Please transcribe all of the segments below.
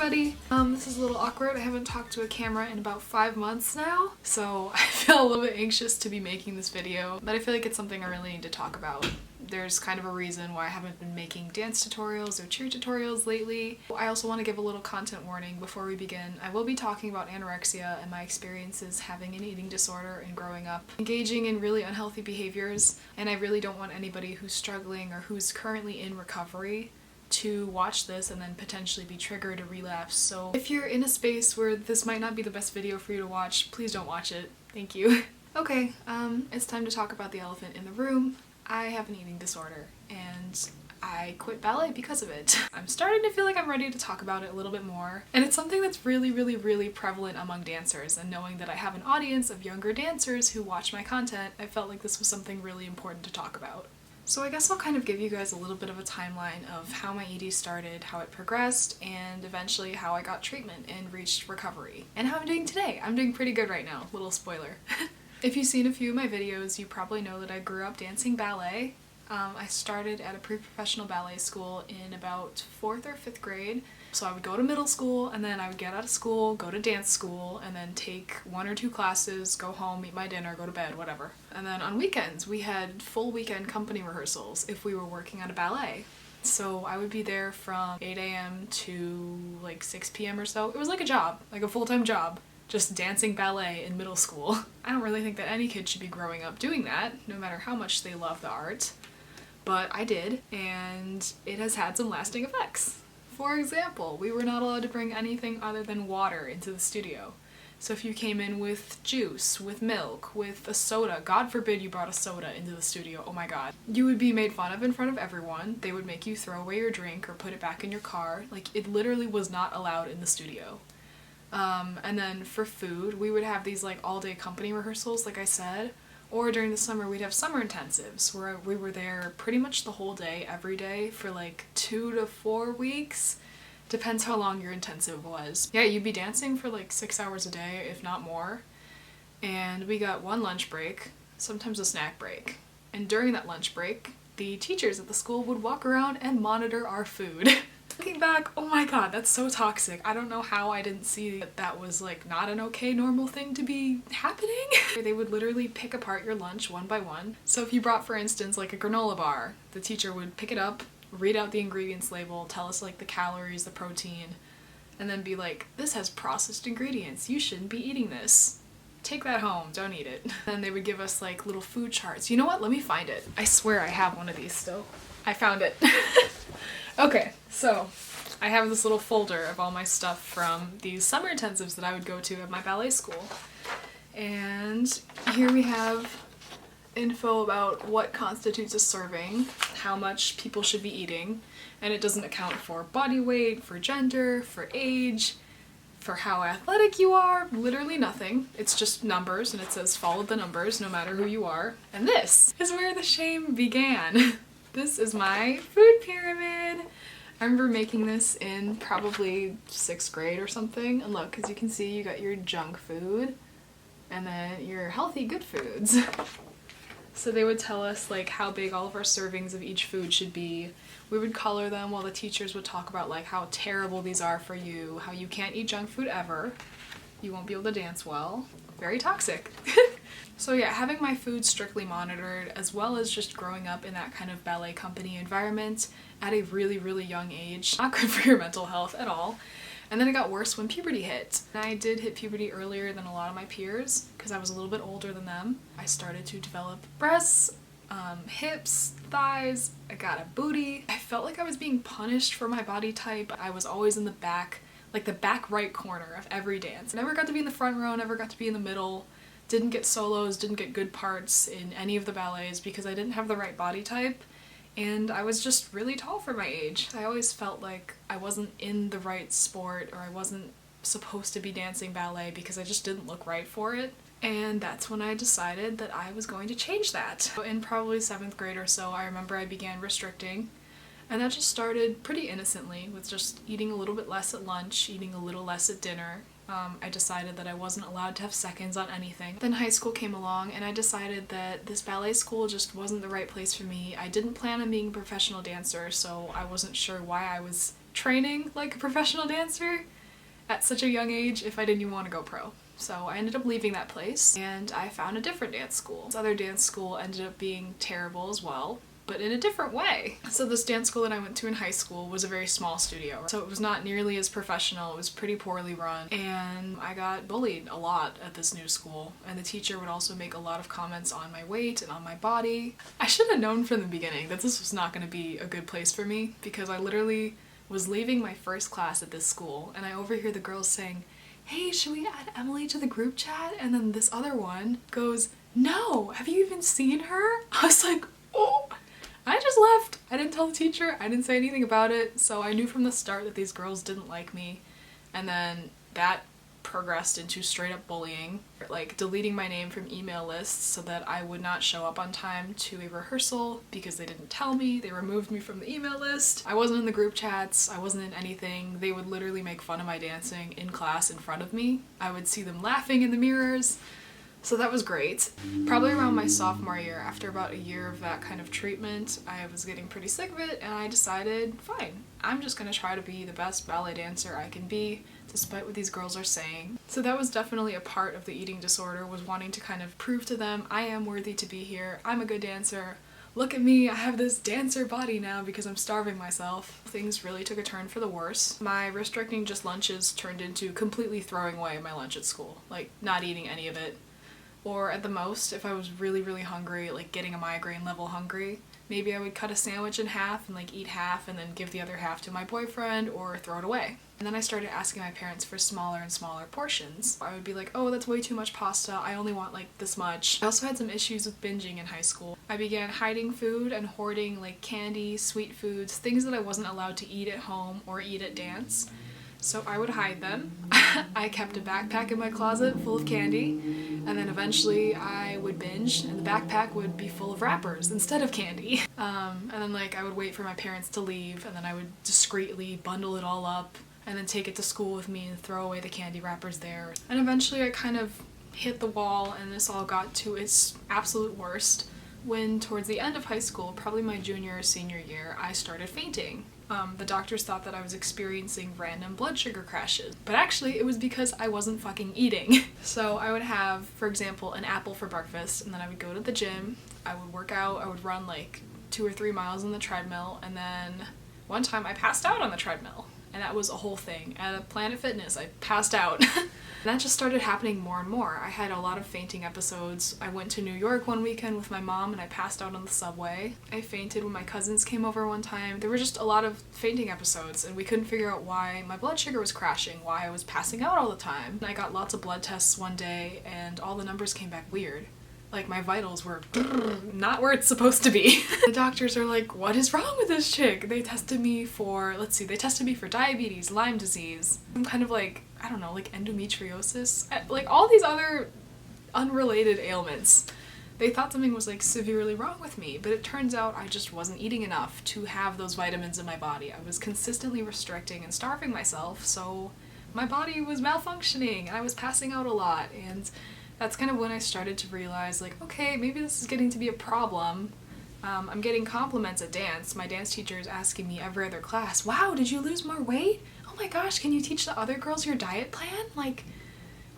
everybody! This is a little awkward. I haven't talked to a camera in about 5 months now, so I feel a little bit anxious to be making this video, but I feel like it's something I really need to talk about. There's kind of a reason why I haven't been making dance tutorials or cheer tutorials lately. I also want to give a little content warning before we begin. I will be talking about anorexia and my experiences having an eating disorder and growing up, engaging in really unhealthy behaviors, and I really don't want anybody who's struggling or who's currently in recovery to watch this and then potentially be triggered or relapse. So if you're in a space where this might not be the best video for you to watch, please don't watch it. Thank you. Okay, it's time to talk about the elephant in the room. I have an eating disorder and I quit ballet because of it. I'm starting to feel like I'm ready to talk about it a little bit more, and it's something that's really prevalent among dancers, and knowing that I have an audience of younger dancers who watch my content, I felt like this was something really important to talk about. So I guess I'll kind of give you guys a little bit of a timeline of how my ED started, how it progressed, and eventually how I got treatment and reached recovery. And how I'm doing today. I'm doing pretty good right now, little spoiler. If you've seen a few of my videos, you probably know that I grew up dancing ballet. I started at a pre-professional ballet school in about 4th or 5th grade. So I would go to middle school, and then I would get out of school, go to dance school, and then take 1 or 2 classes, go home, eat my dinner, go to bed, whatever. And then on weekends, we had full weekend company rehearsals if we were working on a ballet. So I would be there from 8 a.m. to like 6 p.m. or so. It was like a job, like a full-time job, just dancing ballet in middle school. I don't really think that any kid should be growing up doing that, no matter how much they love the art. But I did, and it has had some lasting effects. For example, we were not allowed to bring anything other than water into the studio. So if you came in with juice, with milk, with a soda, God forbid you brought a soda into the studio, oh my god. You would be made fun of in front of everyone. They would make you throw away your drink or put it back in your car. Like, it literally was not allowed in the studio. And then for food, we would have these like all-day company rehearsals, like I said. Or during the summer, we'd have summer intensives where we were there pretty much the whole day, every day, for like 2 to 4 weeks. Depends how long your intensive was. Yeah, you'd be dancing for like 6 hours a day, if not more. And we got 1 lunch break, sometimes a snack break. And during that lunch break, the teachers at the school would walk around and monitor our food. Looking back, oh my god, that's so toxic. I don't know how I didn't see that that was like not an okay normal thing to be happening. They would literally pick apart your lunch one by one. So if you brought, for instance, like a granola bar, the teacher would pick it up, read out the ingredients label, tell us like the calories, the protein, and then be like, this has processed ingredients, you shouldn't be eating this. Take that home, don't eat it. Then they would give us like little food charts. You know what, let me find it. I swear I have one of these still. I found it. Okay, so I have this little folder of all my stuff from these summer intensives that I would go to at my ballet school. And here we have info about what constitutes a serving, how much people should be eating, and it doesn't account for body weight, for gender, for age, for how athletic you are, literally nothing. It's just numbers, and it says follow the numbers no matter who you are. And this is where the shame began. This is my food pyramid. I remember making this in probably 6th grade or something. And look, as you can see, you got your junk food and then your healthy good foods. So they would tell us like how big all of our servings of each food should be. We would color them while the teachers would talk about like how terrible these are for you, how you can't eat junk food ever. You won't be able to dance well. Very toxic. So yeah, having my food strictly monitored, as well as just growing up in that kind of ballet company environment at a really young age, not good for your mental health at all. And then it got worse when puberty hit. And I did hit puberty earlier than a lot of my peers because I was a little bit older than them. I started to develop breasts, hips, thighs, I got a booty. I felt like I was being punished for my body type. I was always in the back, like the back right corner of every dance. I never got to be in the front row, never got to be in the middle. Didn't get solos, didn't get good parts in any of the ballets because I didn't have the right body type, and I was just really tall for my age. I always felt like I wasn't in the right sport, or I wasn't supposed to be dancing ballet because I just didn't look right for it. And that's when I decided that I was going to change that. So in probably 7th grade or so, I remember I began restricting, and that just started pretty innocently with just eating a little bit less at lunch, eating a little less at dinner. I decided that I wasn't allowed to have seconds on anything. Then high school came along and I decided that this ballet school just wasn't the right place for me. I didn't plan on being a professional dancer, so I wasn't sure why I was training like a professional dancer. at such a young age if I didn't even want to go pro. So I ended up leaving that place and I found a different dance school. This other dance school ended up being terrible as well, but in a different way. So this dance school that I went to in high school was a very small studio, so it was not nearly as professional. It was pretty poorly run, and I got bullied a lot at this new school, and the teacher would also make a lot of comments on my weight and on my body. I should have known from the beginning that this was not going to be a good place for me, because I literally was leaving my first class at this school and I overhear the girls saying, "Hey, should we add Emily to the group chat?" And then this other one goes, "No, have you even seen her?" I was like, oh. I just left. I didn't tell the teacher, I didn't say anything about it, so I knew from the start that these girls didn't like me. And then that progressed into straight up bullying, like deleting my name from email lists so that I would not show up on time to a rehearsal because they didn't tell me. They removed me from the email list. I wasn't in the group chats, I wasn't in anything. They would literally make fun of my dancing in class in front of me. I would see them laughing in the mirrors. So that was great. Probably around my sophomore year, after about a year of that kind of treatment, I was getting pretty sick of it and I decided, fine, I'm just gonna try to be the best ballet dancer I can be, despite what these girls are saying. So that was definitely a part of the eating disorder, was wanting to kind of prove to them I am worthy to be here, I'm a good dancer, look at me, I have this dancer body now because I'm starving myself. Things really took a turn for the worse. My restricting just lunches turned into completely throwing away my lunch at school, like not eating any of it. Or at the most, if I was really, really hungry, like getting a migraine level hungry, maybe I would cut a sandwich in half and like eat half and then give the other half to my boyfriend or throw it away. And then I started asking my parents for smaller and smaller portions. I would be like, oh, that's way too much pasta, I only want like this much. I also had some issues with binging in high school. I began hiding food and hoarding like candy, sweet foods, things that I wasn't allowed to eat at home or eat at dance. So I would hide them. I kept a backpack in my closet full of candy, and then eventually I would binge and the backpack would be full of wrappers instead of candy. And then like I would wait for my parents to leave and then I would discreetly bundle it all up and then take it to school with me and throw away the candy wrappers there. And eventually I kind of hit the wall and this all got to its absolute worst when towards the end of high school, probably my junior or senior year, I started fainting. The doctors thought that I was experiencing random blood sugar crashes, but actually it was because I wasn't fucking eating. So I would have, for example, an apple for breakfast, and then I would go to the gym, I would work out, I would run like 2 or 3 miles on the treadmill, and then one time I passed out on the treadmill, and that was a whole thing. At a Planet Fitness, I passed out. And that just started happening more and more. I had a lot of fainting episodes. I went to New York one weekend with my mom and I passed out on the subway. I fainted when my cousins came over one time. There were just a lot of fainting episodes and we couldn't figure out why my blood sugar was crashing, why I was passing out all the time. And I got lots of blood tests one day and all the numbers came back weird. Like my vitals were not where it's supposed to be. The doctors are like, what is wrong with this chick? They tested me for, they tested me for diabetes, Lyme disease. I'm kind of like, I don't know, like endometriosis, like all these other unrelated ailments. They thought something was like severely wrong with me, but it turns out I just wasn't eating enough to have those vitamins in my body. I was consistently restricting and starving myself, so my body was malfunctioning and I was passing out a lot. And that's kind of when I started to realize, like, okay, maybe this is getting to be a problem. I'm getting compliments at dance. My dance teacher is asking me every other class, wow, did you lose more weight? Oh my gosh, can you teach the other girls your diet plan? Like,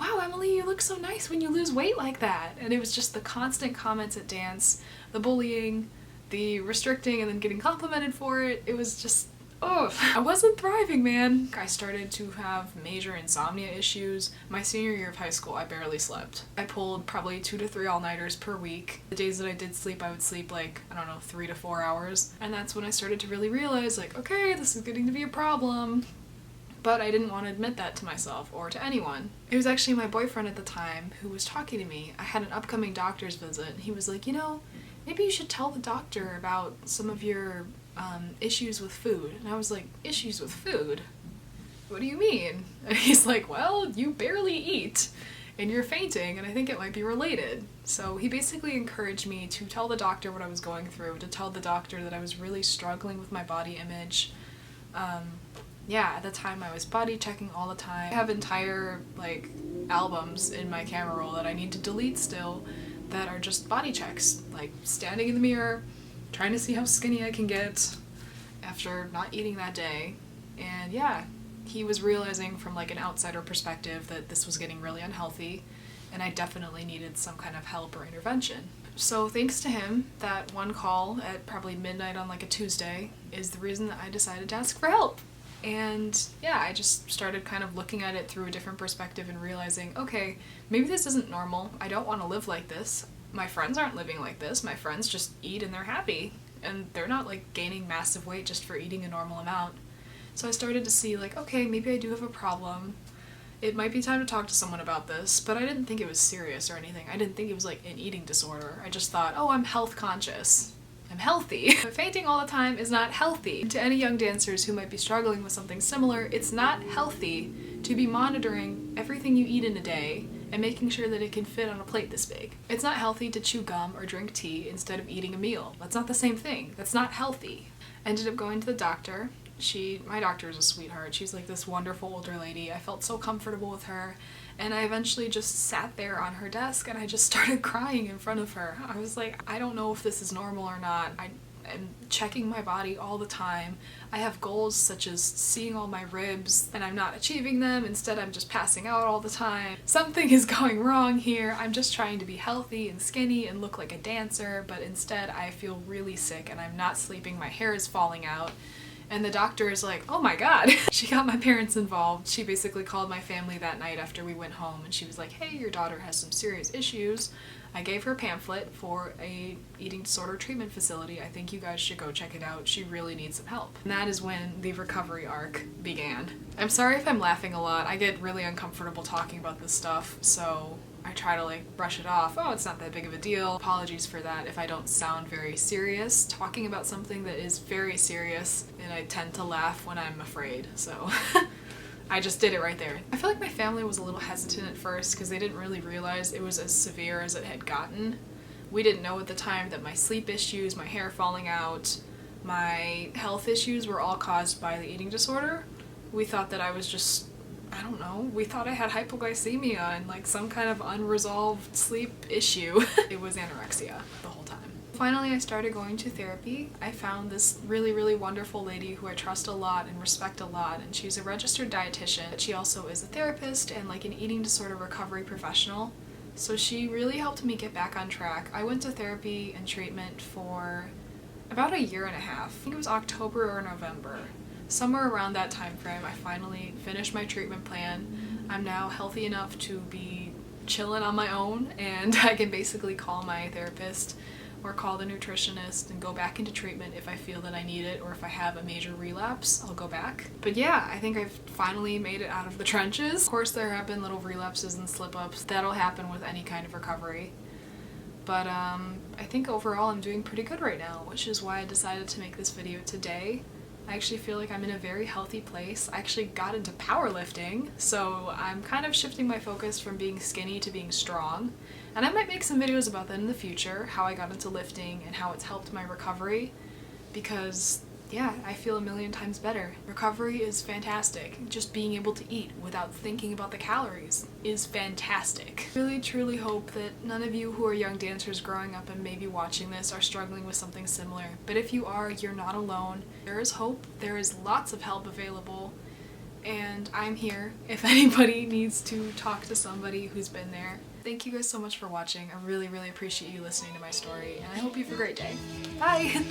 wow, Emily, you look so nice when you lose weight like that. And it was just the constant comments at dance, the bullying, the restricting and then getting complimented for it. It was just, oh, I wasn't thriving, man. I started to have major insomnia issues. My senior year of high school, I barely slept. I pulled probably 2 to 3 all-nighters per week. The days that I did sleep, I would sleep like, I don't know, 3 to 4 hours. And that's when I started to really realize, like, okay, this is getting to be a problem. But I didn't want to admit that to myself or to anyone. It was actually my boyfriend at the time who was talking to me. I had an upcoming doctor's visit and he was like, you know, maybe you should tell the doctor about some of your issues with food. And I was like, issues with food? What do you mean? And he's like, well, you barely eat and you're fainting and I think it might be related. So he basically encouraged me to tell the doctor what I was going through, to tell the doctor that I was really struggling with my body image. Yeah, at the time I was body checking all the time. I have entire like albums in my camera roll that I need to delete still that are just body checks, like standing in the mirror, trying to see how skinny I can get after not eating that day. And yeah, He was realizing from like an outsider perspective that this was getting really unhealthy and I definitely needed some kind of help or intervention. So thanks to him, that one call at probably midnight on like a Tuesday is the reason that I decided to ask for help. And yeah, I just started kind of looking at it through a different perspective and realizing, okay, maybe this isn't normal. I don't want to live like this. My friends aren't living like this. My friends just eat and they're happy. And they're not like gaining massive weight just for eating a normal amount. So I started to see like, okay, maybe I do have a problem. It might be time to talk to someone about this, but I didn't think it was serious or anything. I didn't think it was like an eating disorder. I just thought, oh, I'm health conscious. I'm healthy. Fainting all the time is not healthy. To any young dancers who might be struggling with something similar, it's not healthy to be monitoring everything you eat in a day and making sure that it can fit on a plate this big. It's not healthy to chew gum or drink tea instead of eating a meal. That's not the same thing. That's not healthy. Ended up going to the doctor. My doctor is a sweetheart. She's like this wonderful older lady. I felt so comfortable with her. And I eventually just sat there on her desk and I just started crying in front of her. I was like, I don't know if this is normal or not. I'm checking my body all the time. I have goals such as seeing all my ribs and I'm not achieving them. Instead, I'm just passing out all the time. Something is going wrong here. I'm just trying to be healthy and skinny and look like a dancer, but instead I feel really sick and I'm not sleeping. My hair is falling out. And the doctor is like, oh my god. She got my parents involved. She basically called my family that night after we went home and she was like, hey, your daughter has some serious issues. I gave her a pamphlet for a eating disorder treatment facility. I think you guys should go check it out. She really needs some help. And that is when the recovery arc began. I'm sorry if I'm laughing a lot. I get really uncomfortable talking about this stuff, so I try to like brush it off. Oh, it's not that big of a deal. Apologies for that if I don't sound very serious talking about something that is very serious, and I tend to laugh when I'm afraid, so I just did it right there. I feel like my family was a little hesitant at first because they didn't really realize it was as severe as it had gotten. We didn't know at the time that my sleep issues, my hair falling out, my health issues were all caused by the eating disorder. We thought that I was just, I don't know, we thought I had hypoglycemia and like some kind of unresolved sleep issue. It was anorexia the whole time. Finally, I started going to therapy. I found this really, really wonderful lady who I trust a lot and respect a lot, and she's a registered dietitian. She also is a therapist and like an eating disorder recovery professional. So she really helped me get back on track. I went to therapy and treatment for about a year and a half. I think it was October or November. Somewhere around that time frame, I finally finished my treatment plan. I'm now healthy enough to be chilling on my own, and I can basically call my therapist or call the nutritionist and go back into treatment if I feel that I need it, or if I have a major relapse, I'll go back. But yeah, I think I've finally made it out of the trenches. Of course, there have been little relapses and slip-ups. That'll happen with any kind of recovery. But I think overall I'm doing pretty good right now, which is why I decided to make this video today. I actually feel like I'm in a very healthy place. I actually got into powerlifting, so I'm kind of shifting my focus from being skinny to being strong. And I might make some videos about that in the future, how I got into lifting and how it's helped my recovery, because yeah, I feel a million times better. Recovery is fantastic. Just being able to eat without thinking about the calories is fantastic. I really truly hope that none of you who are young dancers growing up and maybe watching this are struggling with something similar. But if you are, you're not alone. There is hope. There is lots of help available. And I'm here if anybody needs to talk to somebody who's been there. Thank you guys so much for watching. I really, really appreciate you listening to my story, and I hope you have a great day. Bye!